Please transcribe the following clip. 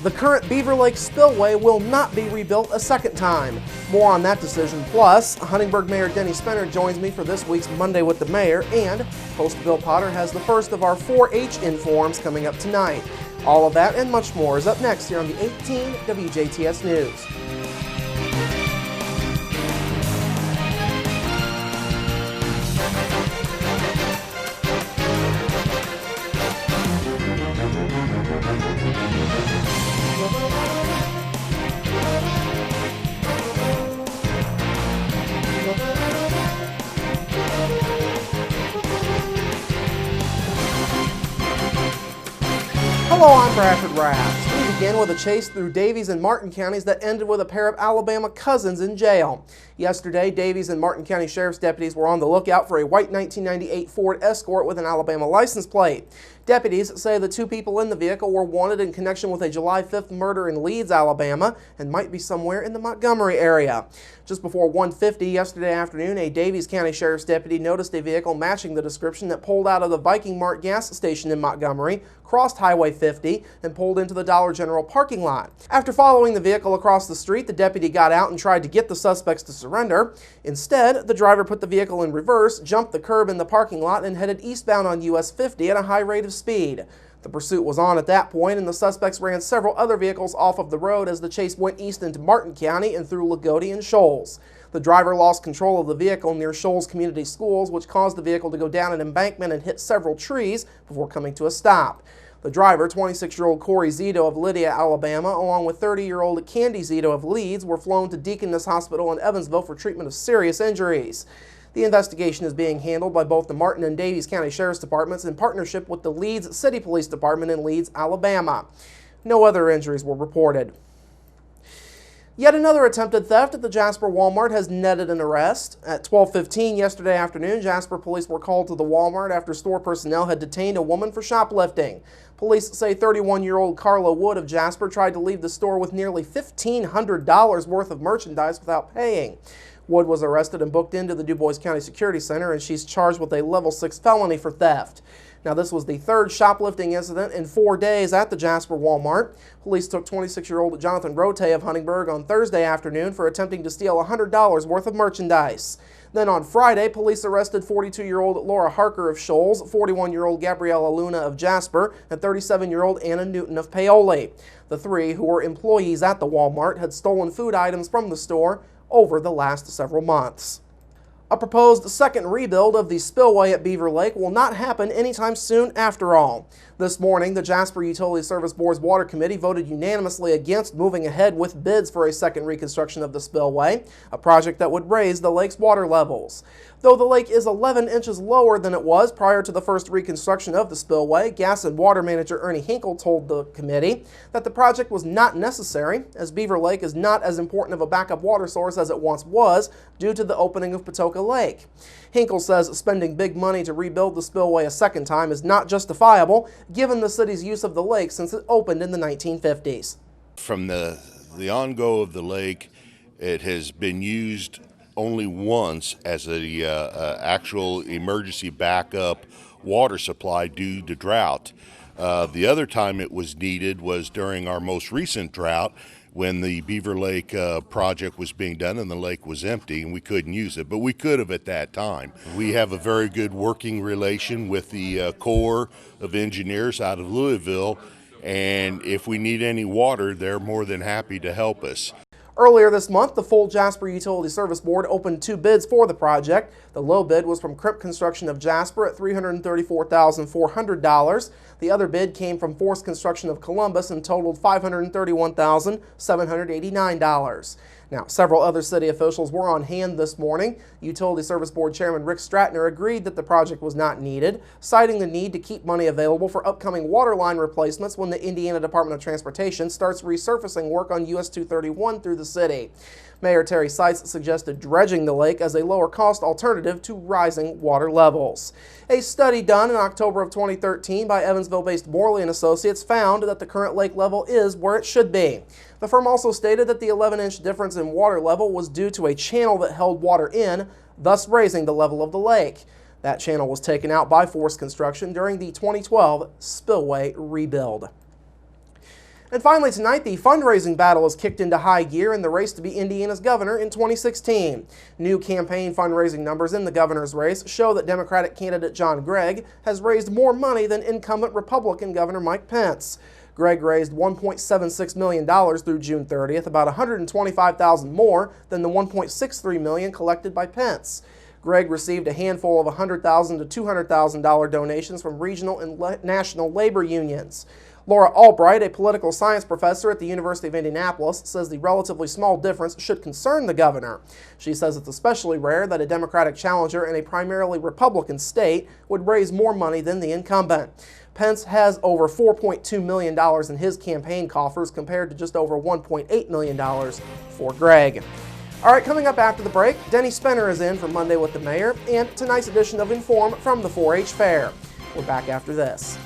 The current Beaver Lake spillway will not be rebuilt a second time. More on that decision. Plus, Huntingburg Mayor Denny Spinner joins me for this week's Monday with the Mayor, and host Bill Potter has the first of our 4-H informs coming up tonight. All of that and much more is up next here on the 18 WJTS News. Hello, I'm Bradford Raths. We begin with a chase through Daviess and Martin counties that ended with a pair of Alabama cousins in jail. Yesterday, Daviess and Martin County Sheriff's deputies were on the lookout for a white 1998 Ford Escort with an Alabama license plate. Deputies say the two people in the vehicle were wanted in connection with a July 5th murder in Leeds, Alabama, and might be somewhere in the Montgomery area. Just before 1:50 yesterday afternoon, a Daviess County Sheriff's deputy noticed a vehicle matching the description that pulled out of the Viking Mart gas station in Montgomery, crossed Highway 50, and pulled into the Dollar General parking lot. After following the vehicle across the street, the deputy got out and tried to get the suspects to surrender. Instead, the driver put the vehicle in reverse, jumped the curb in the parking lot, and headed eastbound on US 50 at a high rate of speed. The pursuit was on at that point, and the suspects ran several other vehicles off of the road as the chase went east into Martin County and through Lagodi and Shoals. The driver lost control of the vehicle near Shoals Community Schools, which caused the vehicle to go down an embankment and hit several trees before coming to a stop. The driver, 26-year-old Corey Zito of Lydia, Alabama, along with 30-year-old Candy Zito of Leeds, were flown to Deaconess Hospital in Evansville for treatment of serious injuries. The investigation is being handled by both the Martin and Daviess County Sheriff's Departments in partnership with the Leeds City Police Department in Leeds, Alabama. No other injuries were reported. Yet another attempted theft at the Jasper Walmart has netted an arrest. At 12:15 yesterday afternoon, Jasper police were called to the Walmart after store personnel had detained a woman for shoplifting. Police say 31-year-old Carla Wood of Jasper tried to leave the store with nearly $1,500 worth of merchandise without paying. Wood was arrested and booked into the DuBois County Security Center, and she's charged with a level 6 felony for theft. Now, this was the third shoplifting incident in 4 days at the Jasper Walmart. Police took 26-year-old Jonathan Rote of Huntingburg on Thursday afternoon for attempting to steal $100 worth of merchandise. Then on Friday, police arrested 42-year-old Laura Harker of Shoals, 41-year-old Gabriella Luna of Jasper, and 37-year-old Anna Newton of Paoli. The three, who were employees at the Walmart, had stolen food items from the store over the last several months. A proposed second rebuild of the spillway at Beaver Lake will not happen anytime soon after all. This morning, the Jasper Utility Service Board's Water Committee voted unanimously against moving ahead with bids for a second reconstruction of the spillway, a project that would raise the lake's water levels. Though the lake is 11 inches lower than it was prior to the first reconstruction of the spillway, Gas and Water Manager Ernie Hinkle told the committee that the project was not necessary, as Beaver Lake is not as important of a backup water source as it once was due to the opening of Patoka Lake. Hinkle says spending big money to rebuild the spillway a second time is not justifiable, given the city's use of the lake since it opened in the 1950s. From the on-go of the lake, it has been used only once as a actual emergency backup water supply due to drought. The other time it was needed was during our most recent drought, when the Beaver Lake project was being done and the lake was empty and we couldn't use it, but we could have at that time. We have a very good working relation with the Corps of Engineers out of Louisville, and if we need any water, they're more than happy to help us. Earlier this month, the full Jasper Utility Service Board opened 2 bids for the project. The low bid was from Crimp Construction of Jasper at $334,400. The other bid came from Force Construction of Columbus and totaled $531,789. Now, several other city officials were on hand this morning. Utility Service Board Chairman Rick Stratner agreed that the project was not needed, citing the need to keep money available for upcoming water line replacements when the Indiana Department of Transportation starts resurfacing work on US 231 through the city. Mayor Terry Seitz suggested dredging the lake as a lower-cost alternative to rising water levels. A study done in October of 2013 by Evansville-based Morley & Associates found that the current lake level is where it should be. The firm also stated that the 11-inch difference in water level was due to a channel that held water in, thus raising the level of the lake. That channel was taken out by Force Construction during the 2012 spillway rebuild. And finally tonight, the fundraising battle has kicked into high gear in the race to be Indiana's governor in 2016. New campaign fundraising numbers in the governor's race show that Democratic candidate John Gregg has raised more money than incumbent Republican Governor Mike Pence. Gregg raised $1.76 million through June 30th, about $125,000 more than the $1.63 million collected by Pence. Gregg received a handful of $100,000 to $200,000 donations from regional and national labor unions. Laura Albright, a political science professor at the University of Indianapolis, says the relatively small difference should concern the governor. She says it's especially rare that a Democratic challenger in a primarily Republican state would raise more money than the incumbent. Pence has over $4.2 million in his campaign coffers compared to just over $1.8 million for Gregg. All right, coming up after the break, Denny Spenner is in for Monday with the Mayor and tonight's edition of Inform from the 4-H Fair. We're back after this.